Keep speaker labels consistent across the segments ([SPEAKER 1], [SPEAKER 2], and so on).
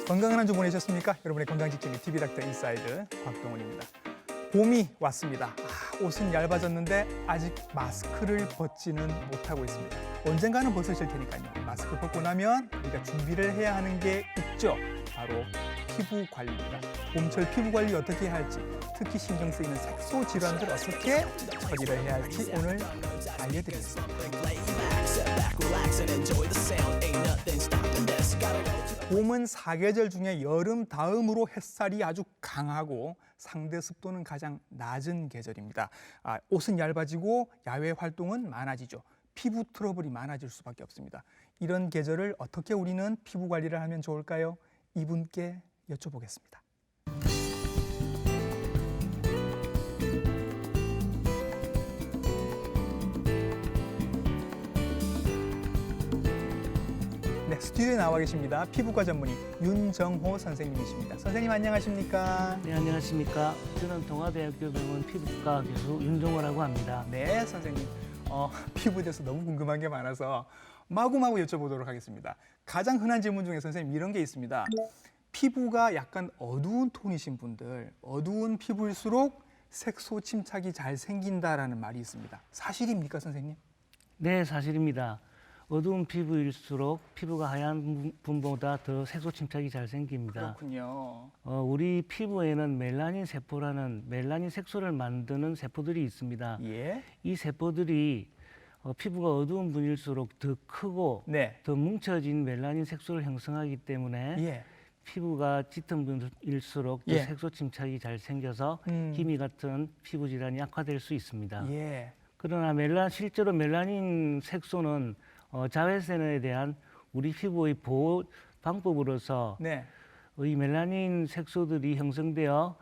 [SPEAKER 1] 건강한 한 주 보내셨습니까? 여러분의 건강지킴이 TV닥터 인사이드 곽동원입니다. 봄이 왔습니다. 옷은 얇아졌는데 아직 마스크를 벗지는 못하고 있습니다. 언젠가는 벗으실 테니까요. 마스크 벗고 나면 우리가 준비를 해야 하는 게 있죠. 바로 피부 관리입니다. 봄철 피부 관리 어떻게 해야 할지, 특히 신경 쓰이는 색소 질환들 어떻게 처리를 해야 할지 오늘 알려드리겠습니다. 봄은 사계절 중에 여름 다음으로 햇살이 아주 강하고 상대 습도는 가장 낮은 계절입니다. 옷은 얇아지고 야외 활동은 많아지죠. 피부 트러블이 많아질 수밖에 없습니다. 이런 계절을 어떻게 우리는 피부 관리를 하면 좋을까요? 이분께 여쭤보겠습니다. 네, 스튜디오에 나와 계십니다. 피부과 전문의 윤정호 선생님이십니다. 선생님 안녕하십니까?
[SPEAKER 2] 네, 안녕하십니까. 저는 동아대학교 병원 피부과 교수 윤종호라고 합니다.
[SPEAKER 1] 네, 선생님. 피부에 대해서 너무 궁금한 게 많아서 마구마구 여쭤보도록 하겠습니다. 가장 흔한 질문 중에 선생님 이런 게 있습니다. 피부가 약간 어두운 톤이신 분들, 어두운 피부일수록 색소 침착이 잘 생긴다라는 말이 있습니다. 사실입니까, 선생님?
[SPEAKER 2] 네, 사실입니다. 어두운 피부일수록 피부가 하얀 분보다 더 색소 침착이 잘 생깁니다.
[SPEAKER 1] 그렇군요.
[SPEAKER 2] 우리 피부에는 멜라닌 세포라는 멜라닌 색소를 만드는 세포들이 있습니다.
[SPEAKER 1] 예.
[SPEAKER 2] 이 세포들이 피부가 어두운 분일수록 더 크고
[SPEAKER 1] 네.
[SPEAKER 2] 더 뭉쳐진 멜라닌 색소를 형성하기 때문에
[SPEAKER 1] 예.
[SPEAKER 2] 피부가 짙은 분일수록 더
[SPEAKER 1] 예.
[SPEAKER 2] 색소 침착이 잘 생겨서 기미 같은 피부 질환이 악화될 수 있습니다.
[SPEAKER 1] 예.
[SPEAKER 2] 그러나 실제로 멜라닌 색소는 자외선에 대한 우리 피부의 보호 방법으로서
[SPEAKER 1] 네.
[SPEAKER 2] 이 멜라닌 색소들이 형성되어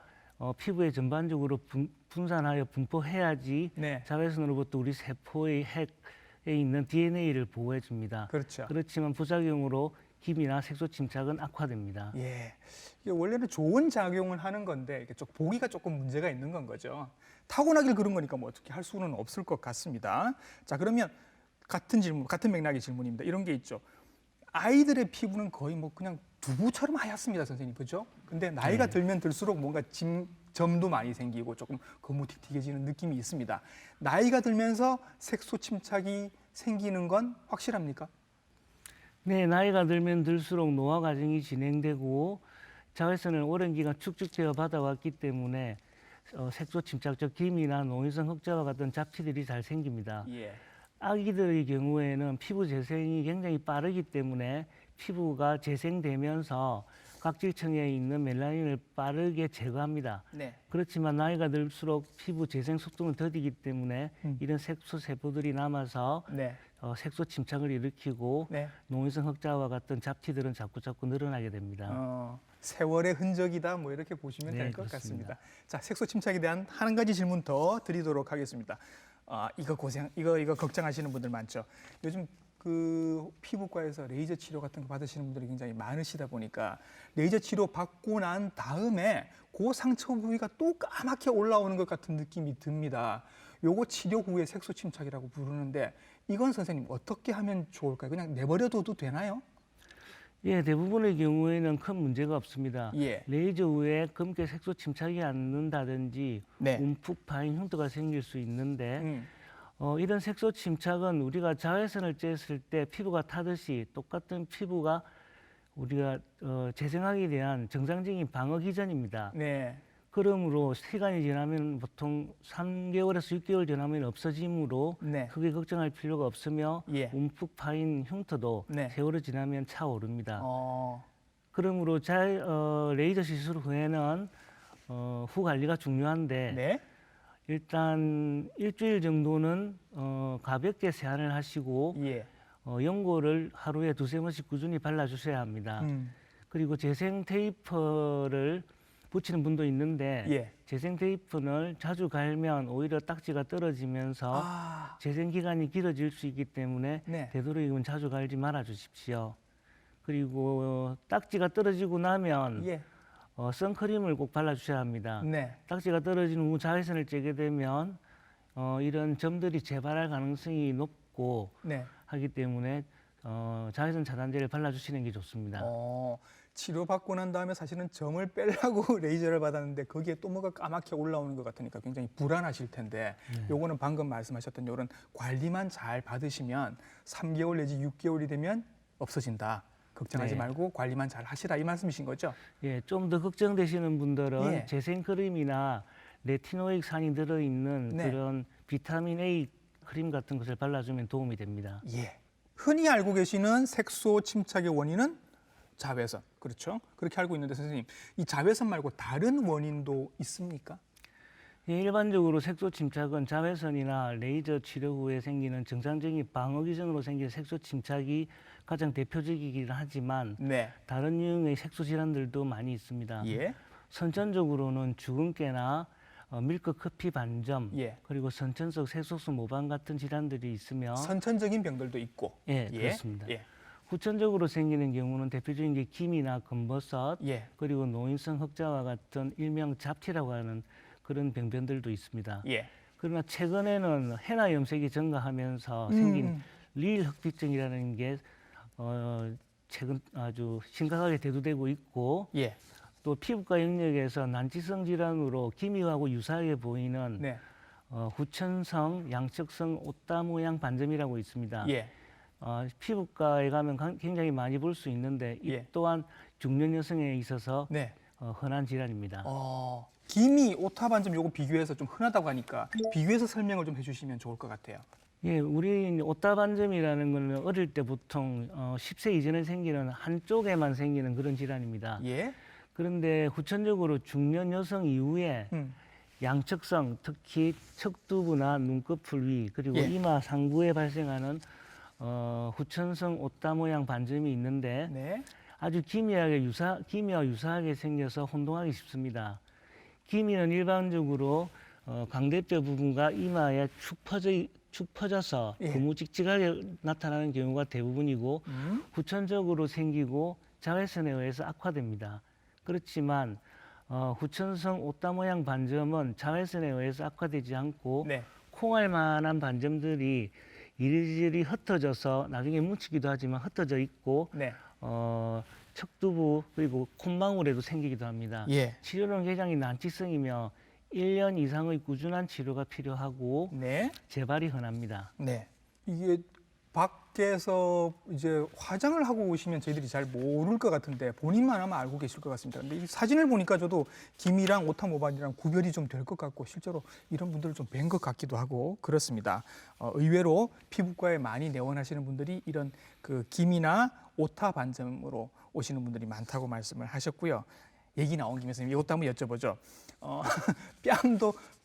[SPEAKER 2] 피부에 전반적으로 분산하여 분포해야지
[SPEAKER 1] 네.
[SPEAKER 2] 자외선으로부터 우리 세포의 핵에 있는 DNA를 보호해 줍니다.
[SPEAKER 1] 그렇죠.
[SPEAKER 2] 그렇지만 부작용으로 기미나 색소 침착은 악화됩니다.
[SPEAKER 1] 예. 이게 원래는 좋은 작용을 하는 건데 이게 보기가 조금 문제가 있는 건 거죠. 타고나길 그런 거니까 뭐 어떻게 할 수는 없을 것 같습니다. 자, 그러면 같은 질문, 같은 맥락의 질문입니다. 이런 게 있죠. 아이들의 피부는 거의 뭐 그냥 두부처럼 하얗습니다, 선생님. 그죠? 근데 나이가 들면 들수록 뭔가 점도 많이 생기고 조금 거무튀튀해지는 느낌이 있습니다. 나이가 들면서 색소 침착이 생기는 건 확실합니까?
[SPEAKER 2] 네, 나이가 들면 들수록 노화 과정이 진행되고 자외선을 오랜 기간 축적되어 받아왔기 때문에 색소 침착적 기미나 노인성 흑자와 같은 잡티들이 잘 생깁니다.
[SPEAKER 1] 예.
[SPEAKER 2] 아기들의 경우에는 피부 재생이 굉장히 빠르기 때문에 피부가 재생되면서 각질층에 있는 멜라닌을 빠르게 제거합니다.
[SPEAKER 1] 네.
[SPEAKER 2] 그렇지만 나이가 들수록 피부 재생 속도는 더디기 때문에 이런 색소 세포들이 남아서
[SPEAKER 1] 네.
[SPEAKER 2] 색소 침착을 일으키고
[SPEAKER 1] 네.
[SPEAKER 2] 노인성 흑자와 같은 잡티들은 자꾸 늘어나게 됩니다.
[SPEAKER 1] 세월의 흔적이다 뭐 이렇게 보시면
[SPEAKER 2] 네,
[SPEAKER 1] 될 것
[SPEAKER 2] 그렇습니다.
[SPEAKER 1] 같습니다. 자, 색소 침착에 대한 한 가지 질문 더 드리도록 하겠습니다. 이거 걱정하시는 분들 많죠. 요즘 그 피부과에서 레이저 치료 같은 거 받으시는 분들이 굉장히 많으시다 보니까 레이저 치료 받고 난 다음에 그 상처 부위가 또 까맣게 올라오는 것 같은 느낌이 듭니다. 요거 치료 후에 색소 침착이라고 부르는데 이건 선생님 어떻게 하면 좋을까요? 그냥 내버려둬도 되나요?
[SPEAKER 2] 예, 대부분의 경우에는 큰 문제가 없습니다.
[SPEAKER 1] 예.
[SPEAKER 2] 레이저 후에 검게 색소 침착이 않는다든지
[SPEAKER 1] 네.
[SPEAKER 2] 움푹 파인 흉터가 생길 수 있는데 이런 색소 침착은 우리가 자외선을 쬐었을 때 피부가 타듯이 똑같은 피부가 우리가 재생하기 위한 정상적인 방어 기전입니다.
[SPEAKER 1] 네.
[SPEAKER 2] 그러므로 시간이 지나면 보통 3개월에서 6개월 지나면 없어지므로
[SPEAKER 1] 네.
[SPEAKER 2] 크게 걱정할 필요가 없으며
[SPEAKER 1] 예.
[SPEAKER 2] 움푹 파인 흉터도
[SPEAKER 1] 네.
[SPEAKER 2] 세월이 지나면 차오릅니다.
[SPEAKER 1] 어.
[SPEAKER 2] 그러므로 레이저 시술 후에는 후 관리가 중요한데
[SPEAKER 1] 네.
[SPEAKER 2] 일단 일주일 정도는 가볍게 세안을 하시고
[SPEAKER 1] 예.
[SPEAKER 2] 연고를 하루에 2~3번씩 꾸준히 발라주셔야 합니다. 그리고 재생 테이프를 붙이는 분도 있는데
[SPEAKER 1] 예.
[SPEAKER 2] 재생 테이프를 자주 갈면 오히려 딱지가 떨어지면서 재생 기간이 길어질 수 있기 때문에
[SPEAKER 1] 네.
[SPEAKER 2] 되도록이면 자주 갈지 말아 주십시오. 그리고 딱지가 떨어지고 나면
[SPEAKER 1] 예.
[SPEAKER 2] 선크림을 꼭 발라주셔야 합니다.
[SPEAKER 1] 네.
[SPEAKER 2] 딱지가 떨어진 후 자외선을 쬐게 되면 이런 점들이 재발할 가능성이 높고
[SPEAKER 1] 네.
[SPEAKER 2] 하기 때문에 자외선 차단제를 발라주시는 게 좋습니다.
[SPEAKER 1] 치료받고 난 다음에 사실은 점을 빼려고 레이저를 받았는데 거기에 또 뭐가 까맣게 올라오는 것 같으니까 굉장히 불안하실 텐데 요거는 방금 말씀하셨던 요런 관리만 잘 받으시면 3개월 내지 6개월이 되면 없어진다. 걱정하지
[SPEAKER 2] 네.
[SPEAKER 1] 말고 관리만 잘 하시라 이 말씀이신 거죠?
[SPEAKER 2] 예, 좀 더 걱정되시는 분들은
[SPEAKER 1] 예.
[SPEAKER 2] 재생크림이나 레티노익 산이 들어있는
[SPEAKER 1] 네.
[SPEAKER 2] 그런 비타민 A 크림 같은 것을 발라주면 도움이 됩니다.
[SPEAKER 1] 예. 흔히 알고 계시는 색소 침착의 원인은 자외선. 그렇죠? 그렇게 알고 있는데 선생님, 이 자외선 말고 다른 원인도 있습니까?
[SPEAKER 2] 예, 일반적으로 색소 침착은 자외선이나 레이저 치료 후에 생기는 정상적인 방어 기전으로 생긴 색소 침착이 가장 대표적이긴 하지만
[SPEAKER 1] 네.
[SPEAKER 2] 다른 유형의 색소 질환들도 많이 있습니다.
[SPEAKER 1] 예.
[SPEAKER 2] 선천적으로는 주근깨나 밀크 커피 반점,
[SPEAKER 1] 예.
[SPEAKER 2] 그리고 선천성 세소수 모방 같은 질환들이 있으며
[SPEAKER 1] 선천적인 병들도 있고.
[SPEAKER 2] 예, 그렇습니다.
[SPEAKER 1] 예.
[SPEAKER 2] 후천적으로 생기는 경우는 대표적인 게 기미나 검버섯,
[SPEAKER 1] 예.
[SPEAKER 2] 그리고 노인성 흑자와 같은 일명 잡티라고 하는 그런 병변들도 있습니다.
[SPEAKER 1] 예.
[SPEAKER 2] 그러나 최근에는 해나 염색이 증가하면서 생긴 리일 흑비증이라는 게 최근 아주 심각하게 대두되고 있고,
[SPEAKER 1] 예.
[SPEAKER 2] 또 피부과 영역에서 난치성 질환으로 기미하고 유사하게 보이는
[SPEAKER 1] 네.
[SPEAKER 2] 후천성 양측성 옷다 모양 반점이라고 있습니다.
[SPEAKER 1] 예.
[SPEAKER 2] 피부과에 가면 굉장히 많이 볼 수 있는데 이
[SPEAKER 1] 예.
[SPEAKER 2] 또한 중년 여성에 있어서
[SPEAKER 1] 네.
[SPEAKER 2] 흔한 질환입니다.
[SPEAKER 1] 기미, 오타 반점 요거 비교해서 좀 흔하다고 하니까 비교해서 설명을 좀 해주시면 좋을 것 같아요.
[SPEAKER 2] 예, 우리 옷다 반점이라는 거는 어릴 때 보통 10세 이전에 생기는 한쪽에만 생기는 그런 질환입니다.
[SPEAKER 1] 예.
[SPEAKER 2] 그런데 후천적으로 중년 여성 이후에 양측성, 특히 척두부나 눈꺼풀 위 그리고
[SPEAKER 1] 예.
[SPEAKER 2] 이마 상부에 발생하는 후천성 옷다 모양 반점이 있는데
[SPEAKER 1] 네.
[SPEAKER 2] 아주 기미와 유사하게 생겨서 혼동하기 쉽습니다. 기미는 일반적으로 광대뼈 부분과 이마에 축 퍼져서
[SPEAKER 1] 예.
[SPEAKER 2] 거무직직하게 나타나는 경우가 대부분이고 후천적으로 생기고 자외선에 의해서 악화됩니다. 그렇지만 후천성 옷다 모양 반점은 자외선에 의해서 악화되지 않고
[SPEAKER 1] 네.
[SPEAKER 2] 콩알만한 반점들이 이리저리 흩어져서 나중에 뭉치기도 하지만 흩어져 있고
[SPEAKER 1] 네.
[SPEAKER 2] 척두부 그리고 콧망울에도 생기기도 합니다.
[SPEAKER 1] 예.
[SPEAKER 2] 치료는 굉장히 난치성이며 1년 이상의 꾸준한 치료가 필요하고
[SPEAKER 1] 네.
[SPEAKER 2] 재발이 흔합니다.
[SPEAKER 1] 네. 이게 밖에서 이제 화장을 하고 오시면 저희들이 잘 모를 것 같은데 본인만 아마 알고 계실 것 같습니다. 근데 이 사진을 보니까 저도 기미랑 오타 모반이랑 구별이 좀 될 것 같고 실제로 이런 분들을 좀 뵌 것 같기도 하고 그렇습니다. 의외로 피부과에 많이 내원하시는 분들이 이런 그 기미나 오타 반점으로 오시는 분들이 많다고 말씀을 하셨고요. 얘기 나온 김에 선생님 이것도 한번 여쭤보죠.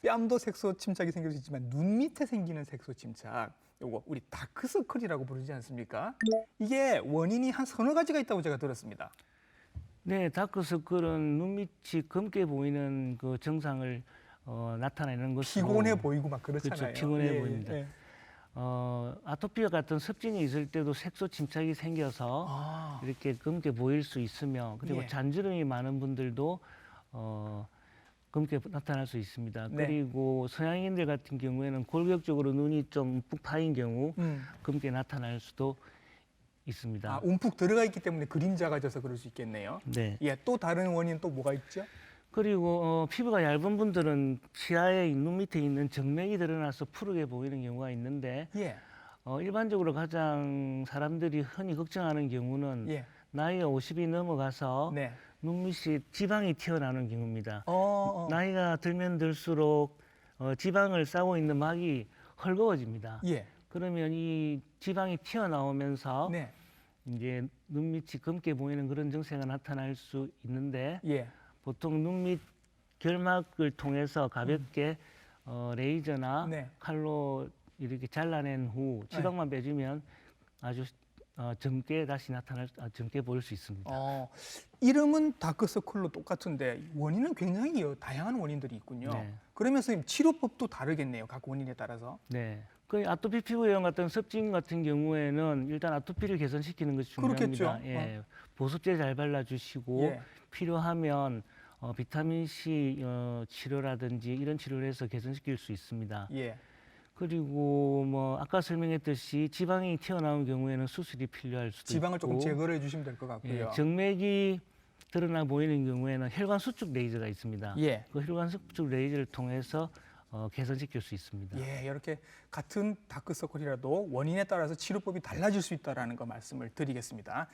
[SPEAKER 1] 뺨도 색소 침착이 생길 수 있지만 눈 밑에 생기는 색소 침착, 요거 우리 다크서클이라고 부르지 않습니까? 이게 원인이 한 서너 가지가 있다고 제가 들었습니다.
[SPEAKER 2] 네, 다크서클은 눈밑이 검게 보이는 그 증상을 나타내는 것으로
[SPEAKER 1] 피곤해 보이고 막 그렇잖아요.
[SPEAKER 2] 그렇죠, 피곤해 보입니다. 아토피와 같은 습진이 있을 때도 색소 침착이 생겨서 이렇게 검게 보일 수 있으며 그리고
[SPEAKER 1] 예.
[SPEAKER 2] 잔주름이 많은 분들도 검게 나타날 수 있습니다.
[SPEAKER 1] 네.
[SPEAKER 2] 그리고 서양인들 같은 경우에는 골격적으로 눈이 좀 푹 파인 경우 검게 나타날 수도 있습니다.
[SPEAKER 1] 움푹 들어가 있기 때문에 그림자가 져서 그럴 수 있겠네요.
[SPEAKER 2] 네.
[SPEAKER 1] 예, 또 다른 원인 또 뭐가 있죠?
[SPEAKER 2] 그리고 피부가 얇은 분들은 치아에 눈 밑에 있는 정맥이 드러나서 푸르게 보이는 경우가 있는데
[SPEAKER 1] 예,
[SPEAKER 2] 일반적으로 가장 사람들이 흔히 걱정하는 경우는
[SPEAKER 1] 예,
[SPEAKER 2] 나이가 50이 넘어가서
[SPEAKER 1] 네.
[SPEAKER 2] 눈밑이 지방이 튀어나오는 경우입니다. 나이가 들면 들수록 지방을 싸고 있는 막이 헐거워집니다.
[SPEAKER 1] 예,
[SPEAKER 2] 그러면 이 지방이 튀어나오면서
[SPEAKER 1] 네,
[SPEAKER 2] 이제 눈밑이 검게 보이는 그런 증세가 나타날 수 있는데
[SPEAKER 1] 예,
[SPEAKER 2] 보통 눈밑 결막을 통해서 가볍게 레이저나
[SPEAKER 1] 네.
[SPEAKER 2] 칼로 이렇게 잘라낸 후 지방만 빼주면 아주 젊게 다시 젊게 보일 수 있습니다.
[SPEAKER 1] 이름은 다크서클로 똑같은데 원인은 굉장히 다양한 원인들이 있군요.
[SPEAKER 2] 네.
[SPEAKER 1] 그러면 선생님 치료법도 다르겠네요. 각 원인에 따라서.
[SPEAKER 2] 네. 그 아토피 피부염 같은 습진 같은 경우에는 일단 아토피를 개선시키는 것이 중요합니다.
[SPEAKER 1] 그렇겠죠.
[SPEAKER 2] 예. 보습제 잘 발라주시고
[SPEAKER 1] 예.
[SPEAKER 2] 필요하면 비타민 C 치료라든지 이런 치료를 해서 개선시킬 수 있습니다.
[SPEAKER 1] 예.
[SPEAKER 2] 그리고 뭐 아까 설명했듯이 지방이 튀어나온 경우에는 수술이 필요할 수도
[SPEAKER 1] 지방을
[SPEAKER 2] 있고
[SPEAKER 1] 조금 제거를 해주시면 될 것 같고요.
[SPEAKER 2] 예, 정맥이 드러나 보이는 경우에는 혈관 수축 레이저가 있습니다.
[SPEAKER 1] 예.
[SPEAKER 2] 그 혈관 수축 레이저를 통해서 개선시킬 수 있습니다.
[SPEAKER 1] 예, 이렇게 같은 다크서클이라도 원인에 따라서 치료법이 달라질 수 있다는 거 말씀을 드리겠습니다.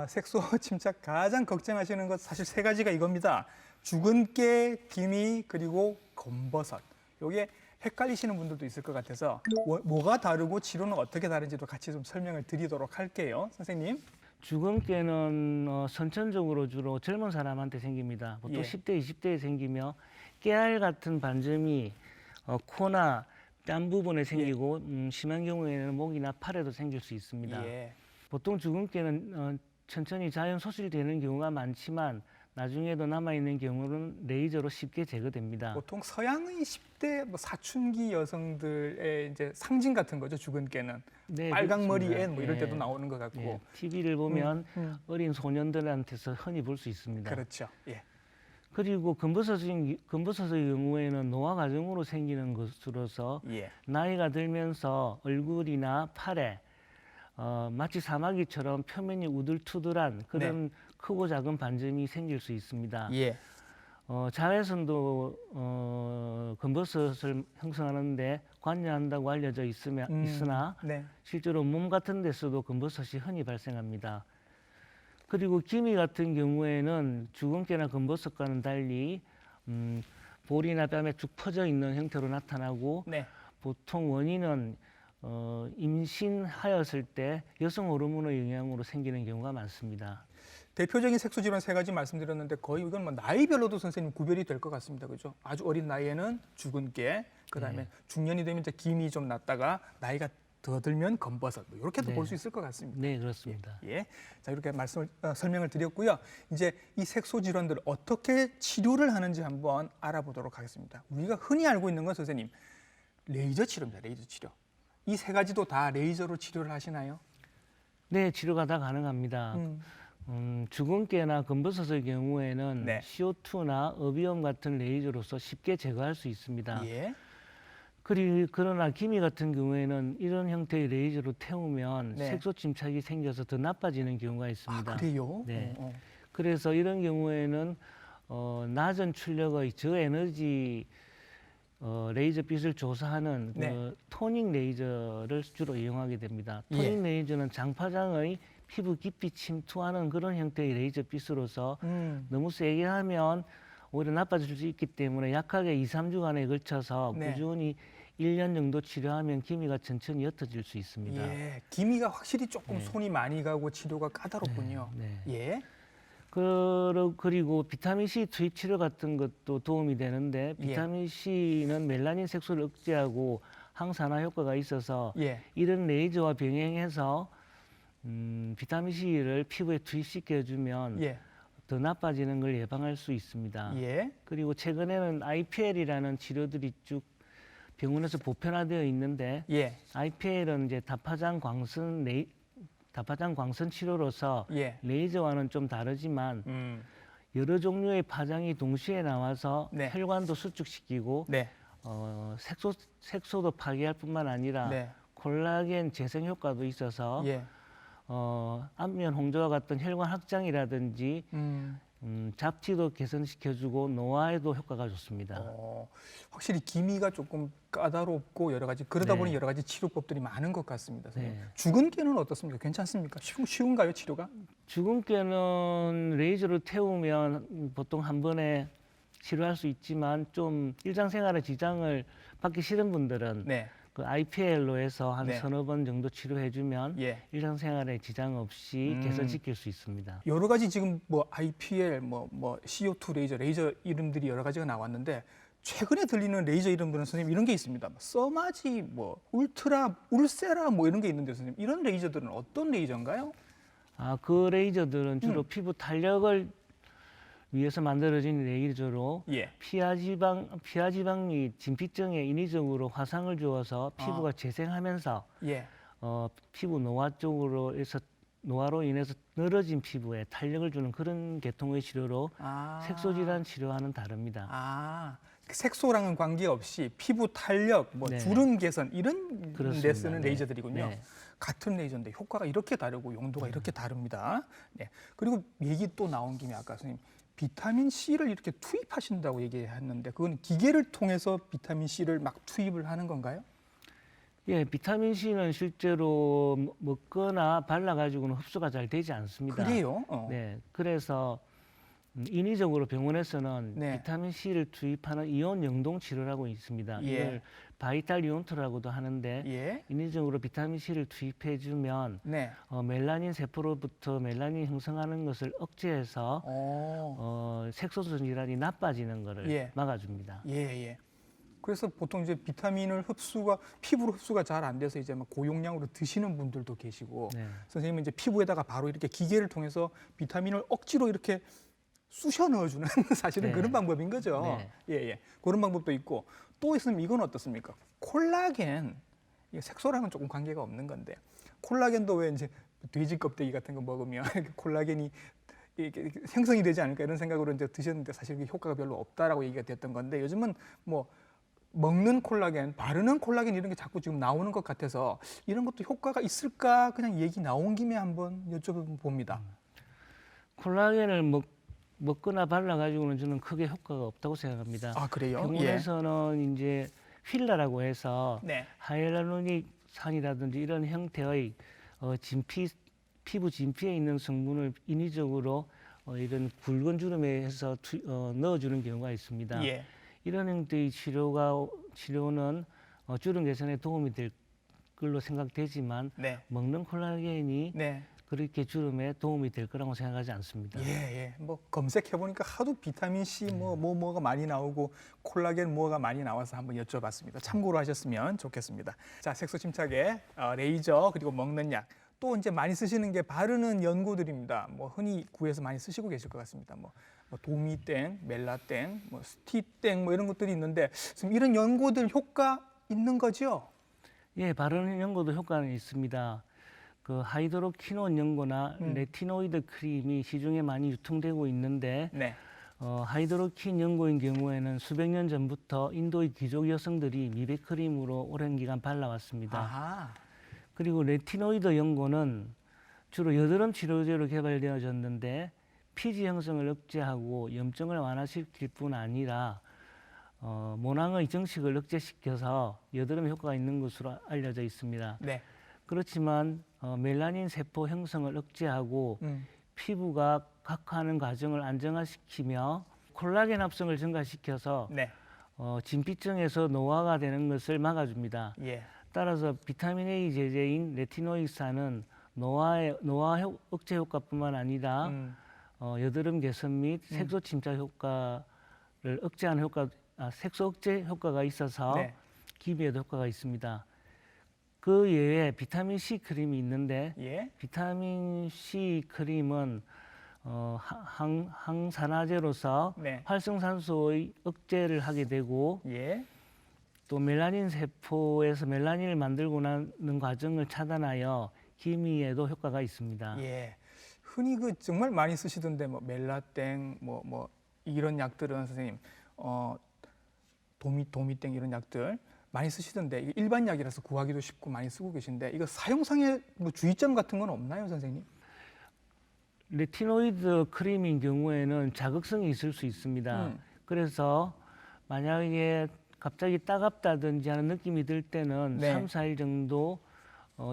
[SPEAKER 1] 색소 침착 가장 걱정하시는 것 사실 세 가지가 이겁니다. 죽은 깨, 기미, 그리고 검버섯. 요게 헷갈리시는 분들도 있을 것 같아서 뭐가 다르고 치료는 어떻게 다른지도 같이 좀 설명을 드리도록 할게요. 선생님.
[SPEAKER 2] 죽은 깨는 선천적으로 주로 젊은 사람한테 생깁니다. 보통
[SPEAKER 1] 예.
[SPEAKER 2] 10대, 20대에 생기며 깨알 같은 반점이 코나 뺨 부분에 생기고 심한 경우에는 목이나 팔에도 생길 수 있습니다.
[SPEAKER 1] 예.
[SPEAKER 2] 보통 죽은 깨는 천천히 자연 소실되는 경우가 많지만 나중에도 남아있는 경우는 레이저로 쉽게 제거됩니다.
[SPEAKER 1] 보통 서양의 10대 뭐 사춘기 여성들의 이제 상징 같은 거죠. 죽은 깨는.
[SPEAKER 2] 네,
[SPEAKER 1] 빨강 머리
[SPEAKER 2] 그렇습니다.
[SPEAKER 1] 애 뭐 이럴
[SPEAKER 2] 예.
[SPEAKER 1] 때도 나오는 것 같고.
[SPEAKER 2] 예, TV를 보면 어린 소년들한테서 흔히 볼 수 있습니다.
[SPEAKER 1] 그렇죠. 예.
[SPEAKER 2] 그리고 검버섯의 경우에는 노화 과정으로 생기는 것으로서
[SPEAKER 1] 예.
[SPEAKER 2] 나이가 들면서 얼굴이나 팔에 마치 사마귀처럼 표면이 우들투들한 그런 크고 작은 반점이 생길 수 있습니다.
[SPEAKER 1] 예.
[SPEAKER 2] 자외선도 검버섯을 형성하는데 관여한다고 알려져 있으나
[SPEAKER 1] 네.
[SPEAKER 2] 실제로 몸 같은 데서도 검버섯이 흔히 발생합니다. 그리고 기미 같은 경우에는 죽은깨나 검버섯과는 달리 볼이나 뺨에 쭉 퍼져 있는 형태로 나타나고
[SPEAKER 1] 네.
[SPEAKER 2] 보통 원인은 임신하였을 때 여성 호르몬의 영향으로 생기는 경우가 많습니다.
[SPEAKER 1] 대표적인 색소 질환 세 가지 말씀드렸는데 거의 이건 뭐 나이별로도 선생님 구별이 될 것 같습니다. 그죠? 아주 어린 나이에는 죽은 깨, 그다음에 중년이 되면 이제 김이 좀 났다가 나이가 더 들면 검버섯 뭐 이렇게도
[SPEAKER 2] 네.
[SPEAKER 1] 볼 수 있을 것 같습니다.
[SPEAKER 2] 네, 그렇습니다.
[SPEAKER 1] 예. 자, 이렇게 설명을 드렸고요. 이제 이 색소 질환들 어떻게 치료를 하는지 한번 알아보도록 하겠습니다. 우리가 흔히 알고 있는 건 선생님 레이저 치료입니다. 레이저 치료. 이 세 가지도 다 레이저로 치료를 하시나요?
[SPEAKER 2] 네, 치료가 다 가능합니다. 죽은깨나 검버섯의 경우에는
[SPEAKER 1] 네.
[SPEAKER 2] CO2나 어비움 같은 레이저로서 쉽게 제거할 수 있습니다.
[SPEAKER 1] 예.
[SPEAKER 2] 그러나 기미 같은 경우에는 이런 형태의 레이저로 태우면
[SPEAKER 1] 네.
[SPEAKER 2] 색소 침착이 생겨서 더 나빠지는 경우가 있습니다.
[SPEAKER 1] 아, 그래요?
[SPEAKER 2] 네. 그래서 이런 경우에는 낮은 출력의 저에너지 레이저 빛을 조사하는
[SPEAKER 1] 네.
[SPEAKER 2] 그 토닝 레이저를 주로 이용하게 됩니다.
[SPEAKER 1] 예.
[SPEAKER 2] 토닝 레이저는 장파장의 피부 깊이 침투하는 그런 형태의 레이저 빛으로서 너무 세게 하면 오히려 나빠질 수 있기 때문에 약하게 2, 3주간에 걸쳐서
[SPEAKER 1] 네.
[SPEAKER 2] 꾸준히 1년 정도 치료하면 기미가 천천히 옅어질 수 있습니다.
[SPEAKER 1] 예. 기미가 확실히 조금 손이 많이 가고 치료가 까다롭군요.
[SPEAKER 2] 네.
[SPEAKER 1] 예.
[SPEAKER 2] 그리고 비타민 C 투입 치료 같은 것도 도움이 되는데
[SPEAKER 1] 예.
[SPEAKER 2] 비타민 C는 멜라닌 색소를 억제하고 항산화 효과가 있어서
[SPEAKER 1] 예.
[SPEAKER 2] 이런 레이저와 병행해서 비타민 C를 피부에 투입시켜주면
[SPEAKER 1] 예.
[SPEAKER 2] 더 나빠지는 걸 예방할 수 있습니다.
[SPEAKER 1] 예.
[SPEAKER 2] 그리고 최근에는 IPL이라는 치료들이 쭉 병원에서 보편화되어 있는데
[SPEAKER 1] 예.
[SPEAKER 2] IPL은 이제 다파장 광선 치료로서
[SPEAKER 1] 예.
[SPEAKER 2] 레이저와는 좀 다르지만 여러 종류의 파장이 동시에 나와서
[SPEAKER 1] 네.
[SPEAKER 2] 혈관도 수축시키고
[SPEAKER 1] 네.
[SPEAKER 2] 색소도 파괴할 뿐만 아니라
[SPEAKER 1] 네.
[SPEAKER 2] 콜라겐 재생 효과도 있어서
[SPEAKER 1] 예.
[SPEAKER 2] 안면 홍조와 같은 혈관 확장이라든지 잡티도 개선시켜주고 노화에도 효과가 좋습니다.
[SPEAKER 1] 확실히 기미가 조금 까다롭고 여러 가지 그러다
[SPEAKER 2] 네.
[SPEAKER 1] 보니 여러 가지 치료법들이 많은 것 같습니다. 선생님.
[SPEAKER 2] 네.
[SPEAKER 1] 죽은 깨는 어떻습니까? 괜찮습니까? 쉬운가요, 치료가?
[SPEAKER 2] 죽은깨는 레이저로 태우면 보통 한 번에 치료할 수 있지만 좀 일상생활에 지장을 받기 싫은 분들은
[SPEAKER 1] 네.
[SPEAKER 2] 그 IPL로 해서 한
[SPEAKER 1] 네.
[SPEAKER 2] 서너 번 정도 치료해주면
[SPEAKER 1] 예.
[SPEAKER 2] 일상생활에 지장 없이 개선시킬 수 있습니다.
[SPEAKER 1] 여러 가지 지금 뭐 IPL, 뭐 CO2 레이저 이름들이 여러 가지가 나왔는데 최근에 들리는 레이저 이름들은 선생님 이런 게 있습니다. 뭐 써마지, 뭐 울세라 뭐 이런 게 있는데 선생님 이런 레이저들은 어떤 레이저인가요?
[SPEAKER 2] 그 레이저들은 주로 피부 탄력을 위해서 만들어진 레이저로
[SPEAKER 1] 예.
[SPEAKER 2] 피하지방이 진피증에 인위적으로 화상을 주어서 피부가 재생하면서
[SPEAKER 1] 예.
[SPEAKER 2] 피부 노화로 인해서 늘어진 피부에 탄력을 주는 그런 계통의 치료로 색소 질환 치료와는 다릅니다.
[SPEAKER 1] 색소랑은 관계없이 피부 탄력, 뭐
[SPEAKER 2] 네.
[SPEAKER 1] 주름 개선 이런 데
[SPEAKER 2] 그렇습니다.
[SPEAKER 1] 쓰는
[SPEAKER 2] 네.
[SPEAKER 1] 레이저들이군요.
[SPEAKER 2] 네.
[SPEAKER 1] 같은 레이저인데 효과가 이렇게 다르고 용도가 이렇게 다릅니다. 네. 그리고 얘기 또 나온 김에 아까 선생님 비타민 C를 이렇게 투입하신다고 얘기했는데 그건 기계를 통해서 비타민 C를 막 투입을 하는 건가요?
[SPEAKER 2] 예, 비타민 C는 실제로 먹거나 발라가지고는 흡수가 잘 되지 않습니다.
[SPEAKER 1] 그래요?
[SPEAKER 2] 네, 그래서 인위적으로 병원에서는
[SPEAKER 1] 네.
[SPEAKER 2] 비타민 C를 투입하는 이온 영동 치료라고 있습니다.
[SPEAKER 1] 예.
[SPEAKER 2] 이걸 바이탈 이온트라고도 하는데
[SPEAKER 1] 예.
[SPEAKER 2] 인위적으로 비타민 C를 투입해주면
[SPEAKER 1] 네.
[SPEAKER 2] 멜라닌 세포로부터 멜라닌 형성하는 것을 억제해서 색소성 질환이 나빠지는 것을
[SPEAKER 1] 예.
[SPEAKER 2] 막아줍니다.
[SPEAKER 1] 예, 예. 그래서 보통 이제 비타민을 피부로 흡수가 잘 안 돼서 이제 막 고용량으로 드시는 분들도 계시고
[SPEAKER 2] 네.
[SPEAKER 1] 선생님은 이제 피부에다가 바로 이렇게 기계를 통해서 비타민을 억지로 이렇게 쑤셔 넣어주는 사실은
[SPEAKER 2] 네.
[SPEAKER 1] 그런 방법인 거죠.
[SPEAKER 2] 네.
[SPEAKER 1] 예, 예. 그런 방법도 있고 또 있으면 이건 어떻습니까? 콜라겐, 이게 색소랑은 조금 관계가 없는 건데 콜라겐도 왜 이제 돼지 껍데기 같은 거 먹으면 콜라겐이 이게 생성이 되지 않을까 이런 생각으로 이제 드셨는데 사실 그게 효과가 별로 없다라고 얘기가 됐던 건데 요즘은 뭐 먹는 콜라겐, 바르는 콜라겐 이런 게 자꾸 지금 나오는 것 같아서 이런 것도 효과가 있을까 그냥 얘기 나온 김에 한번 여쭤봅니다.
[SPEAKER 2] 콜라겐을 먹거나 발라가지고는 저는 크게 효과가 없다고 생각합니다.
[SPEAKER 1] 아 그래요?
[SPEAKER 2] 병원에서는 이제 필러라고 해서
[SPEAKER 1] 네.
[SPEAKER 2] 하이알루로닉 산이라든지 이런 형태의 피부 진피에 있는 성분을 인위적으로 이런 굵은 주름에 해서 넣어주는 경우가 있습니다.
[SPEAKER 1] 예.
[SPEAKER 2] 이런 형태의 치료는 주름 개선에 도움이 될 걸로 생각되지만
[SPEAKER 1] 네.
[SPEAKER 2] 먹는 콜라겐이
[SPEAKER 1] 네.
[SPEAKER 2] 그렇게 주름에 도움이 될 거라고 생각하지 않습니다.
[SPEAKER 1] 예, 예. 뭐 검색해 보니까 하도 비타민 C 뭐가 많이 나오고 콜라겐 뭐가 많이 나와서 한번 여쭤봤습니다. 참고로 하셨으면 좋겠습니다. 자, 색소 침착에 레이저 그리고 먹는 약. 또 이제 많이 쓰시는 게 바르는 연고들입니다. 뭐 흔히 구해서 많이 쓰시고 계실 것 같습니다. 뭐 도미땡, 멜라땡, 뭐 스티땡 뭐 이런 것들이 있는데 지금 이런 연고들 효과 있는 거죠?
[SPEAKER 2] 예, 바르는 연고도 효과는 있습니다. 그 하이드로키논 연고나 레티노이드 크림이 시중에 많이 유통되고 있는데
[SPEAKER 1] 네.
[SPEAKER 2] 하이드로킨 연고인 경우에는 수백 년 전부터 인도의 귀족 여성들이 미백 크림으로 오랜 기간 발라왔습니다.
[SPEAKER 1] 아하.
[SPEAKER 2] 그리고 레티노이드 연고는 주로 여드름 치료제로 개발되어졌는데 피지 형성을 억제하고 염증을 완화시킬 뿐 아니라 모낭의 정식을 억제시켜서 여드름 효과가 있는 것으로 알려져 있습니다.
[SPEAKER 1] 네.
[SPEAKER 2] 그렇지만 멜라닌 세포 형성을 억제하고 피부가 각화하는 과정을 안정화시키며 콜라겐 합성을 증가시켜서
[SPEAKER 1] 네.
[SPEAKER 2] 진피층에서 노화가 되는 것을 막아줍니다.
[SPEAKER 1] 예.
[SPEAKER 2] 따라서 비타민 A 제제인 레티노이산은 노화 억제 효과뿐만 아니라 여드름 개선 및 색소 침착 효과를 억제하는 색소 억제 효과가 있어서
[SPEAKER 1] 네.
[SPEAKER 2] 기미에도 효과가 있습니다. 그 외에 비타민 C 크림이 있는데
[SPEAKER 1] 예.
[SPEAKER 2] 비타민 C 크림은 항산화제로서
[SPEAKER 1] 네.
[SPEAKER 2] 활성산소의 억제를 하게 되고
[SPEAKER 1] 예.
[SPEAKER 2] 또 멜라닌 세포에서 멜라닌을 만들고 나는 과정을 차단하여 기미에도 효과가 있습니다.
[SPEAKER 1] 예. 흔히 그 정말 많이 쓰시던데 뭐 멜라땡 뭐 이런 약들은 선생님 도미땡 이런 약들 많이 쓰시던데 이게 일반 약이라서 구하기도 쉽고 많이 쓰고 계신데 이거 사용상의 뭐 주의점 같은 건 없나요, 선생님?
[SPEAKER 2] 레티노이드 크림인 경우에는 자극성이 있을 수 있습니다. 그래서 만약에 갑자기 따갑다든지 하는 느낌이 들 때는
[SPEAKER 1] 네.
[SPEAKER 2] 3, 4일 정도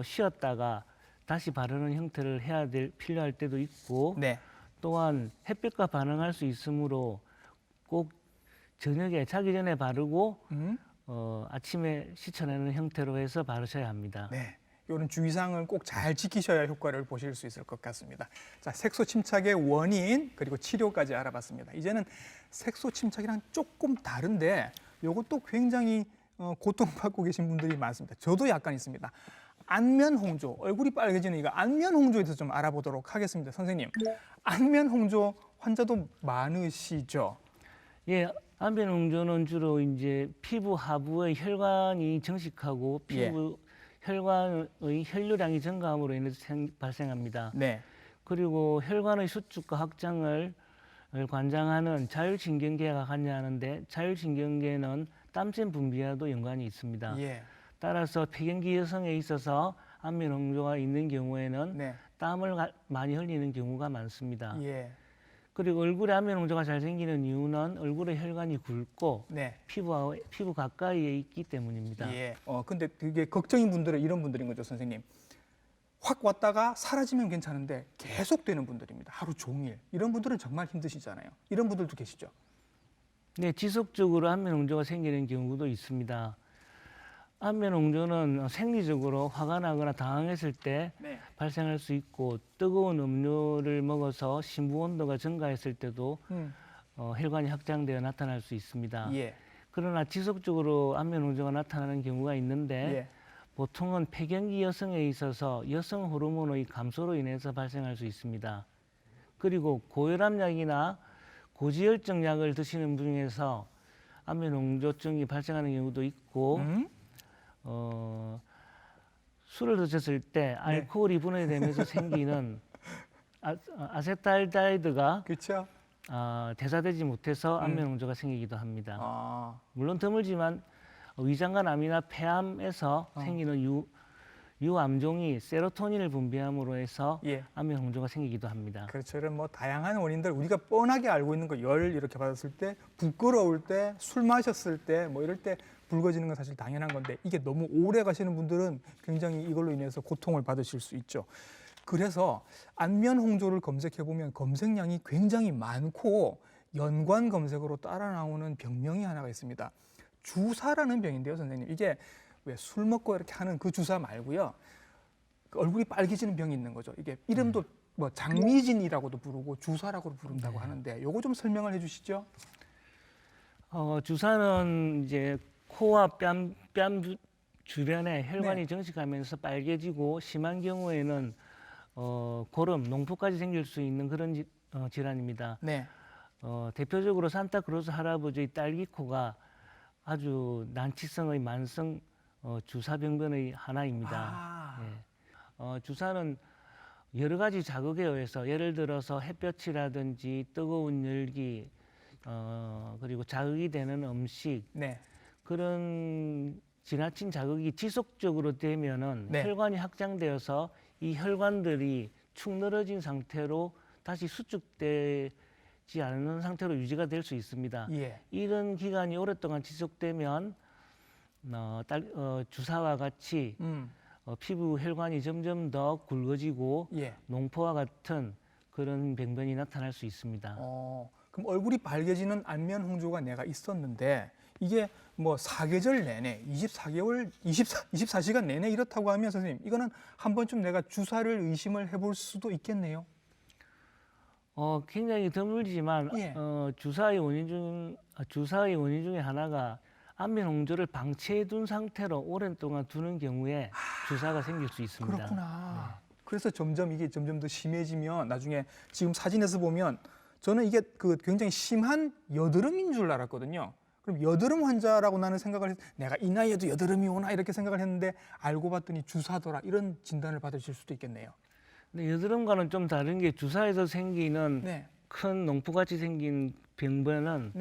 [SPEAKER 2] 쉬었다가 다시 바르는 형태를 필요할 때도 있고
[SPEAKER 1] 네.
[SPEAKER 2] 또한 햇빛과 반응할 수 있으므로 꼭 저녁에 자기 전에 바르고 아침에 씻어내는 형태로 해서 바르셔야 합니다.
[SPEAKER 1] 네. 이런 주의사항을 꼭 잘 지키셔야 효과를 보실 수 있을 것 같습니다. 자, 색소 침착의 원인 그리고 치료까지 알아봤습니다. 이제는 색소 침착이랑 조금 다른데 이것도 굉장히 고통받고 계신 분들이 많습니다. 저도 약간 있습니다. 안면 홍조, 얼굴이 빨개지는 이거 안면 홍조에 대해서 좀 알아보도록 하겠습니다. 선생님, 안면 홍조 환자도 많으시죠?
[SPEAKER 2] 예, 안면 홍조는 주로 이제 피부 하부의 혈관이 정식하고 피부 혈관의 혈류량이 증가함으로 인해서 발생합니다.
[SPEAKER 1] 네.
[SPEAKER 2] 그리고 혈관의 수축과 확장을 관장하는 자율신경계가 관여하는데 자율신경계는 땀샘 분비와도 연관이 있습니다.
[SPEAKER 1] 예.
[SPEAKER 2] 따라서 폐경기 여성에 있어서 안면 홍조가 있는 경우에는
[SPEAKER 1] 네.
[SPEAKER 2] 땀을 많이 흘리는 경우가 많습니다.
[SPEAKER 1] 예.
[SPEAKER 2] 그리고 얼굴에 안면 홍조가 잘 생기는 이유는 얼굴의 혈관이 굵고
[SPEAKER 1] 네.
[SPEAKER 2] 피부 가까이에 있기 때문입니다.
[SPEAKER 1] 예. 근데 그게 걱정인 분들은 이런 분들인 거죠, 선생님. 확 왔다가 사라지면 괜찮은데 계속 되는 분들입니다. 하루 종일. 이런 분들은 정말 힘드시잖아요. 이런 분들도 계시죠.
[SPEAKER 2] 네, 지속적으로 안면 홍조가 생기는 경우도 있습니다. 안면 홍조는 생리적으로 화가 나거나 당황했을 때
[SPEAKER 1] 네.
[SPEAKER 2] 발생할 수 있고 뜨거운 음료를 먹어서 심부 온도가 증가했을 때도 혈관이 확장되어 나타날 수 있습니다.
[SPEAKER 1] 예.
[SPEAKER 2] 그러나 지속적으로 안면 홍조가 나타나는 경우가 있는데
[SPEAKER 1] 예.
[SPEAKER 2] 보통은 폐경기 여성에 있어서 여성 호르몬의 감소로 인해서 발생할 수 있습니다. 그리고 고혈압약이나 고지혈증 약을 드시는 분 중에서 안면 홍조증이 발생하는 경우도 있고 술을 드셨을 때 알코올이 분해되면서 생기는 아세탈데히드가
[SPEAKER 1] 그렇죠.
[SPEAKER 2] 대사되지 못해서 안면 홍조가 생기기도 합니다.
[SPEAKER 1] 아.
[SPEAKER 2] 물론 드물지만 위장관 암이나 폐암에서 생기는 유암종이 세로토닌을 분비함으로 해서
[SPEAKER 1] 예.
[SPEAKER 2] 안면 홍조가 생기기도 합니다.
[SPEAKER 1] 그렇죠. 이런 뭐 다양한 원인들 우리가 뻔하게 알고 있는 거 열 이렇게 받았을 때 부끄러울 때 술 마셨을 때 뭐 이럴 때 붉어지는 건 사실 당연한 건데 이게 너무 오래 가시는 분들은 굉장히 이걸로 인해서 고통을 받으실 수 있죠. 그래서 안면 홍조를 검색해 보면 검색량이 굉장히 많고 연관 검색으로 따라 나오는 병명이 하나가 있습니다. 주사라는 병인데요, 선생님. 이게 왜 술 먹고 이렇게 하는 그 주사 말고요. 그 얼굴이 빨개지는 병이 있는 거죠. 이게 이름도 뭐 장미진이라고도 부르고 주사라고도 부른다고 하는데 요거 좀 설명을 해 주시죠.
[SPEAKER 2] 주사는 이제 코와 뺨 주변에 혈관이 정식하면서 빨개지고 심한 경우에는 고름, 농포까지 생길 수 있는 그런 질환입니다.
[SPEAKER 1] 네.
[SPEAKER 2] 대표적으로 산타크로스 할아버지의 딸기코가 아주 난치성의 만성 주사병변의 하나입니다. 주사는 여러 가지 자극에 의해서 예를 들어서 햇볕이라든지 뜨거운 열기 그리고 자극이 되는 음식
[SPEAKER 1] 네.
[SPEAKER 2] 그런 지나친 자극이 지속적으로 되면은 혈관이 확장되어서 이 혈관들이 축 늘어진 상태로 다시 수축되지 않는 상태로 유지가 될 수 있습니다.
[SPEAKER 1] 예.
[SPEAKER 2] 이런 기간이 오랫동안 지속되면 주사와 같이 피부 혈관이 점점 더 굵어지고 농포와 같은 그런 병변이 나타날 수 있습니다.
[SPEAKER 1] 그럼 얼굴이 빨개지는 안면 홍조가 내가 있었는데 이게 뭐 사계절 내내 24시간 내내 이렇다고 하면 선생님 이거는 한 번쯤 내가 주사를 의심을 해볼 수도 있겠네요.
[SPEAKER 2] 굉장히 드물지만 주사의 원인 중에 하나가 안면 홍조를 방치해둔 상태로 오랜 동안 두는 경우에 주사가 생길 수 있습니다.
[SPEAKER 1] 그렇구나. 그래서 점점 이게 점점 더 심해지면 나중에 지금 사진에서 보면 저는 이게 그 굉장히 심한 여드름인 줄 알았거든요. 그럼 여드름 환자라고 나는 생각을 해서 내가 이 나이에도 여드름이 오나 이렇게 생각을 했는데 알고 봤더니 주사더라 이런 진단을 받으실 수도 있겠네요.
[SPEAKER 2] 근데 여드름과는 좀 다른 게 주사에서 생기는 큰 농포같이 생긴 병변은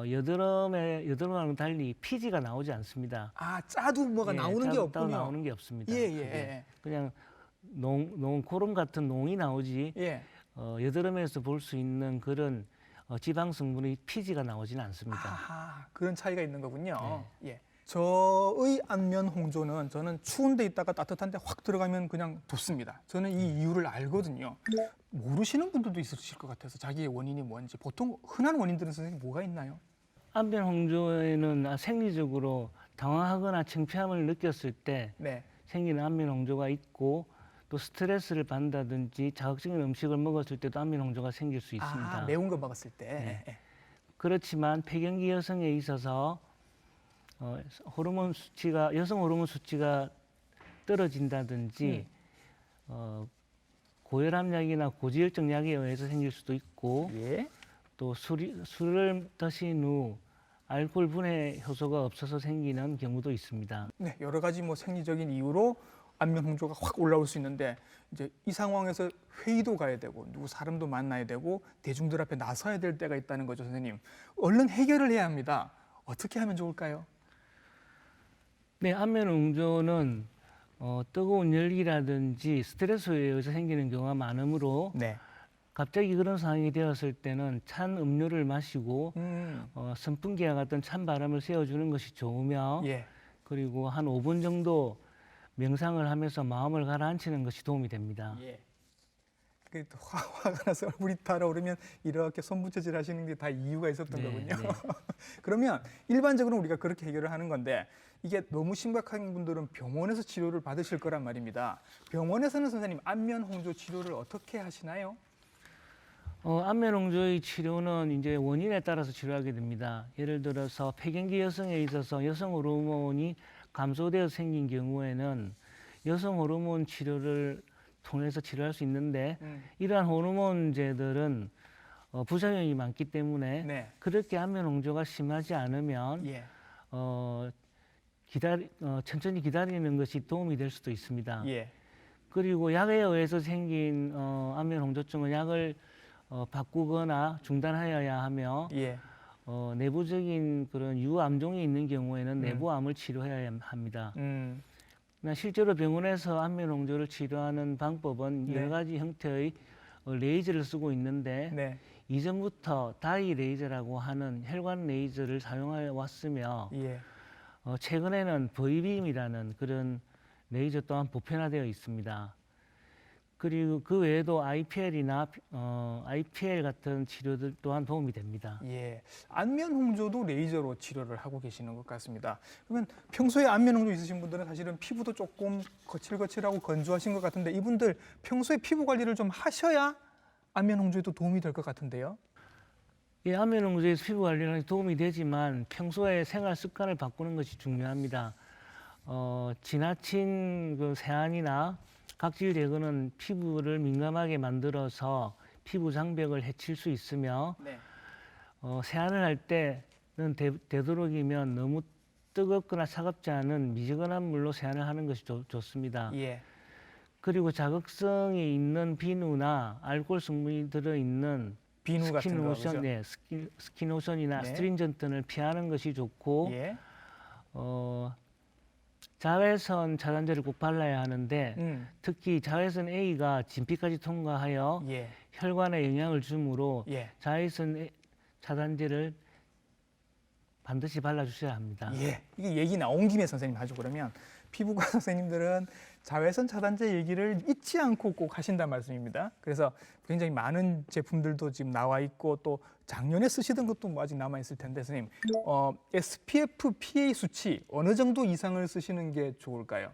[SPEAKER 2] 여드름과는 달리 피지가 나오지 않습니다.
[SPEAKER 1] 짜도 뭐가 나오는 게 없군요.
[SPEAKER 2] 나오는 게 없습니다. 그냥 고름 같은 농이 나오지 여드름에서 볼 수 있는 그런 지방 성분의 피지가 나오지는 않습니다.
[SPEAKER 1] 그런 차이가 있는 거군요. 저의 안면 홍조는 저는 추운 데 있다가 따뜻한 데 확 들어가면 그냥 돋습니다. 저는 이 이유를 알거든요. 모르시는 분들도 있으실 것 같아서 자기의 원인이 뭔지. 보통 흔한 원인들은 선생님 뭐가 있나요?
[SPEAKER 2] 안면 홍조에는 생리적으로 당황하거나 창피함을 느꼈을 때 생기는 안면 홍조가 있고 또 스트레스를 받는다든지 자극적인 음식을 먹었을 때도 안면 홍조가 생길 수 있습니다.
[SPEAKER 1] 매운 거 먹었을 때.
[SPEAKER 2] 그렇지만 폐경기 여성에 있어서 여성 호르몬 수치가 떨어진다든지 고혈압약이나 고지혈증 약에 의해서 생길 수도 있고 또 술을 드신 후 알코올 분해 효소가 없어서 생기는 경우도 있습니다.
[SPEAKER 1] 여러 가지 뭐 생리적인 이유로 안면 홍조가 확 올라올 수 있는데 이제 이 상황에서 회의도 가야 되고 누구 사람도 만나야 되고 대중들 앞에 나서야 될 때가 있다는 거죠, 선생님. 얼른 해결을 해야 합니다. 어떻게 하면 좋을까요?
[SPEAKER 2] 네, 안면 홍조는 뜨거운 열기라든지 스트레스에 의해서 생기는 경우가 많으므로
[SPEAKER 1] 네.
[SPEAKER 2] 갑자기 그런 상황이 되었을 때는 찬 음료를 마시고 선풍기와 같은 찬 바람을 쐬어주는 것이 좋으며
[SPEAKER 1] 예.
[SPEAKER 2] 그리고 한 5분 정도 명상을 하면서 마음을 가라앉히는 것이 도움이 됩니다.
[SPEAKER 1] 예. 화가 나서 얼굴이 달아오르면 이렇게 손부처질 하시는 게 다 이유가 있었던
[SPEAKER 2] 네,
[SPEAKER 1] 거군요.
[SPEAKER 2] 네.
[SPEAKER 1] 그러면 일반적으로 우리가 그렇게 해결을 하는 건데 이게 너무 심각한 분들은 병원에서 치료를 받으실 거란 말입니다. 병원에서는 선생님 안면 홍조 치료를 어떻게 하시나요?
[SPEAKER 2] 안면 홍조의 치료는 이제 원인에 따라서 치료하게 됩니다. 예를 들어서 폐경기 여성에 있어서 여성 호르몬이 감소되어 생긴 경우에는 여성 호르몬 치료를 통해서 치료할 수 있는데 이러한 호르몬제들은 부작용이 많기 때문에
[SPEAKER 1] 네.
[SPEAKER 2] 그렇게 안면 홍조가 심하지 않으면
[SPEAKER 1] 예.
[SPEAKER 2] 천천히 기다리는 것이 도움이 될 수도 있습니다.
[SPEAKER 1] 예.
[SPEAKER 2] 그리고 약에 의해서 생긴 안면 홍조증은 약을 바꾸거나 중단하여야 하며
[SPEAKER 1] 예.
[SPEAKER 2] 내부적인 그런 유암종이 있는 경우에는 내부암을 치료해야 합니다. 실제로 병원에서 안면 홍조를 치료하는 방법은
[SPEAKER 1] 네.
[SPEAKER 2] 여러 가지 형태의 레이저를 쓰고 있는데
[SPEAKER 1] 네.
[SPEAKER 2] 이전부터 다이 레이저라고 하는 혈관 레이저를 사용해 왔으며
[SPEAKER 1] 예.
[SPEAKER 2] 최근에는 V빔이라는 그런 레이저 또한 보편화되어 있습니다. 그리고 그 외에도 IPL이나 IPL 같은 치료들 또한 도움이 됩니다.
[SPEAKER 1] 예. 안면 홍조도 레이저로 치료를 하고 계시는 것 같습니다. 그러면 평소에 안면 홍조 있으신 분들은 사실은 피부도 조금 거칠거칠하고 건조하신 것 같은데 이분들 평소에 피부 관리를 좀 하셔야 안면 홍조에도 도움이 될 것 같은데요.
[SPEAKER 2] 이 안면 홍조에서 피부 관리는 도움이 되지만 평소에 생활 습관을 바꾸는 것이 중요합니다. 지나친 그 세안이나 각질 제거는 피부를 민감하게 만들어서 피부 장벽을 해칠 수 있으며
[SPEAKER 1] 네.
[SPEAKER 2] 세안을 할 때는 되도록이면 너무 뜨겁거나 차갑지 않은 미지근한 물로 세안을 하는 것이 좋습니다.
[SPEAKER 1] 예.
[SPEAKER 2] 그리고 자극성이 있는 비누나 알코올 성분이 들어있는
[SPEAKER 1] 비누 같은 거
[SPEAKER 2] 스킨로션,
[SPEAKER 1] 그죠?
[SPEAKER 2] 네, 스킨로션이나
[SPEAKER 1] 네.
[SPEAKER 2] 스트링전트를 피하는 것이 좋고
[SPEAKER 1] 예.
[SPEAKER 2] 자외선 차단제를 꼭 발라야 하는데 특히 자외선 A가 진피까지 통과하여
[SPEAKER 1] 예.
[SPEAKER 2] 혈관에 영향을 주므로
[SPEAKER 1] 예.
[SPEAKER 2] 자외선 차단제를 반드시 발라주셔야 합니다.
[SPEAKER 1] 예. 이게 얘기 나온 김에 선생님 아주 그러면 피부과 선생님들은 자외선 차단제 얘기를 잊지 않고 꼭 하신단 말씀입니다. 그래서 굉장히 많은 제품들도 지금 나와 있고 또 작년에 쓰시던 것도 뭐 아직 남아 있을 텐데 선생님 SPF, PA 수치 어느 정도 이상을 쓰시는 게 좋을까요?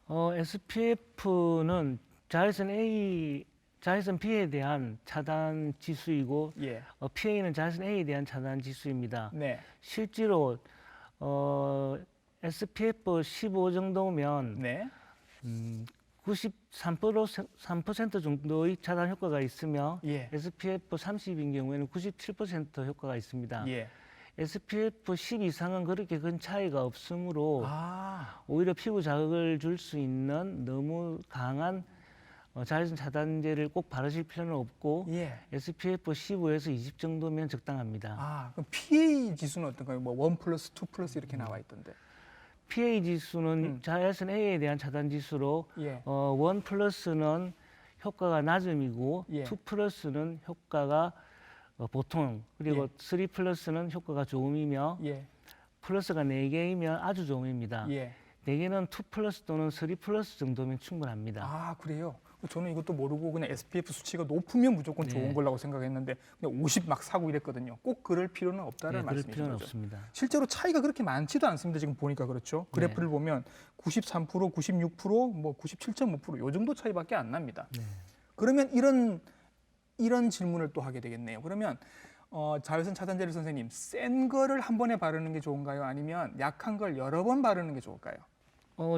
[SPEAKER 2] SPF는 자외선 B에 대한 차단 지수이고
[SPEAKER 1] 예.
[SPEAKER 2] PA는 자외선 A에 대한 차단 지수입니다.
[SPEAKER 1] 네.
[SPEAKER 2] 실제로 SPF 15 정도면
[SPEAKER 1] 네.
[SPEAKER 2] 93% 정도의 차단 효과가 있으며
[SPEAKER 1] 예.
[SPEAKER 2] SPF 30인 경우에는 97% 효과가 있습니다.
[SPEAKER 1] 예.
[SPEAKER 2] SPF 10 이상은 그렇게 큰 차이가 없으므로
[SPEAKER 1] 아.
[SPEAKER 2] 오히려 피부 자극을 줄 수 있는 너무 강한 자외선 차단제를 꼭 바르실 필요는 없고
[SPEAKER 1] 예.
[SPEAKER 2] SPF 15에서 20 정도면 적당합니다.
[SPEAKER 1] 아, 그럼 PA 지수는 어떤가요? 뭐 1 플러스, 2 플러스 이렇게 나와 있던데.
[SPEAKER 2] PA 지수는 자외선 A에 대한 차단 지수로
[SPEAKER 1] 예.
[SPEAKER 2] 1 플러스는 효과가 낮음이고
[SPEAKER 1] 예.
[SPEAKER 2] 2 플러스는 효과가 보통 그리고
[SPEAKER 1] 예.
[SPEAKER 2] 3 플러스는 효과가 좋음이며
[SPEAKER 1] 예.
[SPEAKER 2] 플러스가 4개이면 아주 좋음입니다.
[SPEAKER 1] 예.
[SPEAKER 2] 4개는 2 플러스 또는 3 플러스 정도면 충분합니다.
[SPEAKER 1] 아, 그래요? 저는 이것도 모르고 그냥 SPF 수치가 높으면 무조건
[SPEAKER 2] 네.
[SPEAKER 1] 좋은 거라고 생각했는데 그냥 50 막 사고 이랬거든요. 꼭 그럴 필요는 없다는
[SPEAKER 2] 네, 그럴
[SPEAKER 1] 말씀이신
[SPEAKER 2] 필요는
[SPEAKER 1] 거죠.
[SPEAKER 2] 없습니다.
[SPEAKER 1] 실제로 차이가 그렇게 많지도 않습니다. 지금 보니까 그렇죠. 그래프를 보면 93%, 96%, 뭐 97.5%요 정도 차이밖에 안 납니다.
[SPEAKER 2] 네.
[SPEAKER 1] 그러면 이런 질문을 또 하게 되겠네요. 그러면 자외선 차단제를 선생님 센 거를 한 번에 바르는 게 좋은가요? 아니면 약한 걸 여러 번 바르는 게 좋을까요?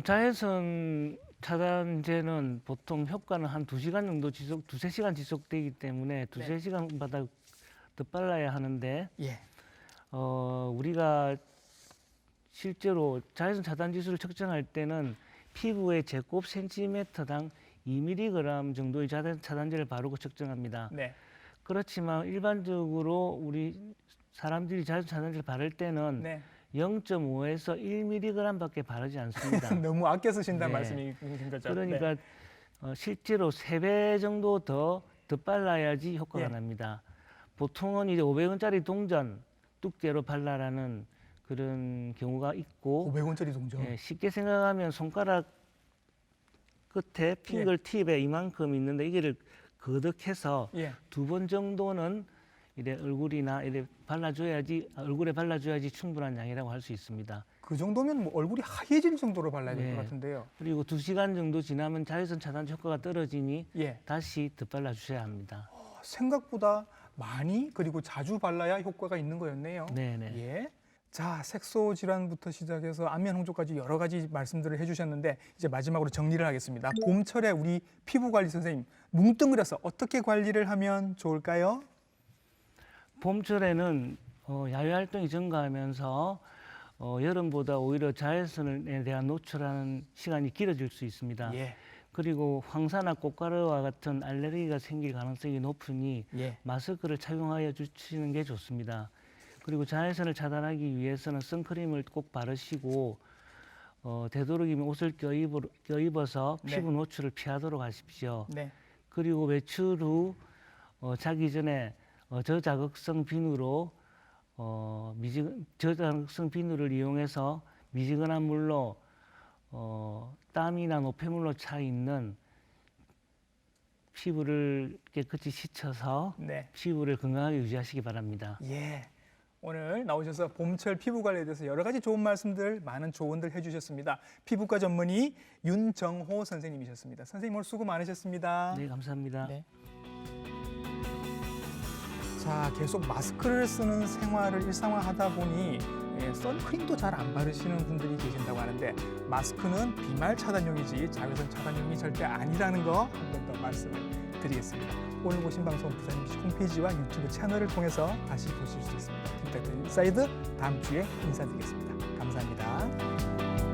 [SPEAKER 2] 자외선 차단제는 보통 효과는 한 2시간 정도 두세 시간 지속되기 때문에 두세 시간마다 더 빨라야 하는데
[SPEAKER 1] 예.
[SPEAKER 2] 우리가 실제로 자외선 차단 지수를 측정할 때는 피부의 제곱 센티미터당 2mg 정도의 차단제를 바르고 측정합니다.
[SPEAKER 1] 네.
[SPEAKER 2] 그렇지만 일반적으로 우리 사람들이 자외선 차단제를 바를 때는
[SPEAKER 1] 네.
[SPEAKER 2] 0.5에서 1mg밖에 바르지 않습니다.
[SPEAKER 1] 너무 아껴 쓰신다는
[SPEAKER 2] 네.
[SPEAKER 1] 말씀이신 거죠.
[SPEAKER 2] 그러니까 실제로 3배 정도 더 발라야지 효과가
[SPEAKER 1] 예.
[SPEAKER 2] 납니다. 보통은 이제 500원짜리 동전 두께로 발라라는 그런 경우가 있고
[SPEAKER 1] 500원짜리 동전.
[SPEAKER 2] 예, 쉽게 생각하면 손가락 끝에 핑거 팁에 이만큼 있는데 이거를 거덕해서
[SPEAKER 1] 예.
[SPEAKER 2] 2번 정도는 이래 얼굴이나 이래 얼굴에 발라줘야지 충분한 양이라고 할 수 있습니다.
[SPEAKER 1] 그 정도면 뭐 얼굴이 하얘질 정도로 발라야 될 것
[SPEAKER 2] 네.
[SPEAKER 1] 같은데요.
[SPEAKER 2] 그리고 2시간 정도 지나면 자외선 차단제 효과가 떨어지니
[SPEAKER 1] 예.
[SPEAKER 2] 다시 덧발라 주셔야 합니다.
[SPEAKER 1] 생각보다 많이 그리고 자주 발라야 효과가 있는 거였네요.
[SPEAKER 2] 네네.
[SPEAKER 1] 예. 자, 색소 질환부터 시작해서 안면 홍조까지 여러 가지 말씀들을 해주셨는데 이제 마지막으로 정리를 하겠습니다. 봄철에 우리 피부 관리 선생님 뭉뚱그려서 어떻게 관리를 하면 좋을까요?
[SPEAKER 2] 봄철에는 야외 활동이 증가하면서 여름보다 오히려 자외선에 대한 노출하는 시간이 길어질 수 있습니다.
[SPEAKER 1] 예.
[SPEAKER 2] 그리고 황사나 꽃가루와 같은 알레르기가 생길 가능성이 높으니
[SPEAKER 1] 예.
[SPEAKER 2] 마스크를 착용하여 주시는 게 좋습니다. 그리고 자외선을 차단하기 위해서는 선크림을 꼭 바르시고 되도록이면 옷을 껴입어서
[SPEAKER 1] 네.
[SPEAKER 2] 피부 노출을 피하도록 하십시오.
[SPEAKER 1] 네.
[SPEAKER 2] 그리고 외출 후 자기 전에 저자극성 비누로 저자극성 비누를 이용해서 미지근한 물로 땀이나 노폐물로 차 있는 피부를 깨끗이 씻어서
[SPEAKER 1] 네.
[SPEAKER 2] 피부를 건강하게 유지하시기 바랍니다.
[SPEAKER 1] 예. 오늘 나오셔서 봄철 피부 관리에 대해서 여러 가지 좋은 말씀들, 많은 조언들 해주셨습니다. 피부과 전문의 윤정호 선생님이셨습니다. 선생님 오늘 수고 많으셨습니다.
[SPEAKER 2] 네, 감사합니다.
[SPEAKER 1] 네. 자, 계속 마스크를 쓰는 생활을 일상화하다 보니 선크림도 잘 안 바르시는 분들이 계신다고 하는데 마스크는 비말 차단용이지 자외선 차단용이 절대 아니라는 거 한 번 더 말씀을 드리겠습니다. 오늘 보신 방송 부산님 홈페이지와 유튜브 채널을 통해서 다시 보실 수 있습니다. 김탁들 인사이드 다음 주에 인사드리겠습니다. 감사합니다.